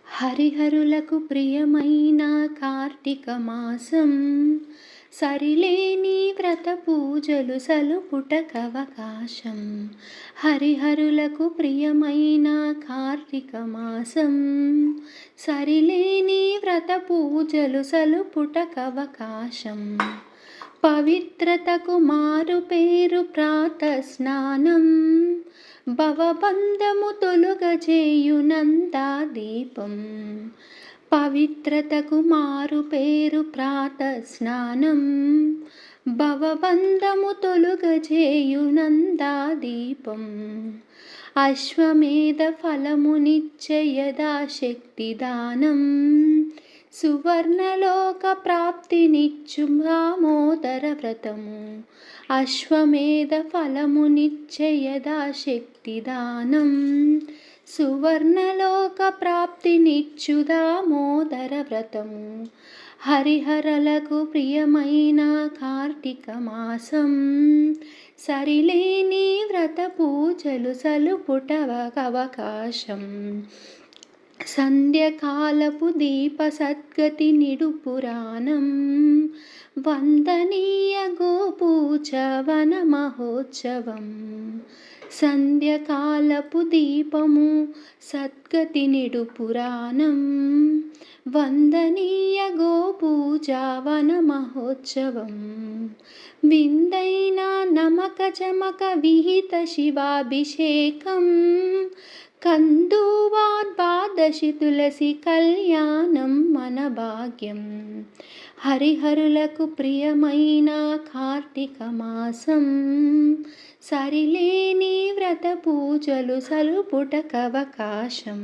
హరిహరులకు ప్రియమైన కార్తీక మాసం, సరిలేని వ్రత పూజలు సలుపుటకవకాశం. హరిహరులకు ప్రియమైన కార్తీక మాసం, సరిలేని వ్రత పూజలు సలుపుటకవకాశం. పవిత్రతకు మారు పేరు ప్రాతస్నానం, భవబంధము తొలుగజేయునందా దీపం. పవిత్రతకు మారు పేరు ప్రాతస్నానం, భవబంధము తొలుగజేయునందా దీపం. అశ్వమేధ ఫలమునిచ్చే యథాశక్తి దానం, సువర్ణలోక ప్రాప్తినిచ్చు దామోదర వ్రతము. అశ్వమేధ ఫలమునిచ్చే యథాశక్తి దానం, సువర్ణలోక ప్రాప్తినిచ్చు దామోదర వ్రతము. హరిహరలకు ప్రియమైన కార్తీక మాసం, సరిలేని వ్రత పూజలు సలుపుటకవకాశం. సంధ్యకాలపు దీప సద్గతి నిడు పురాణం, వందనీయ గోపూజ వన మహోత్సవం. సంధ్యకాలపు దీపము సద్గతి నిడు పురాణం, వందనీయ గోపూజ వన మహోత్సవం. విందైన నమక చమక విహిత శివాభిషేకం, కందువాద్వాదశి తులసి కళ్యాణం మన భాగ్యం. హరిహరులకు ప్రియమైన కార్తీక మాసం, సరిలేని వ్రత పూజలు సలుపుటకవకాశం.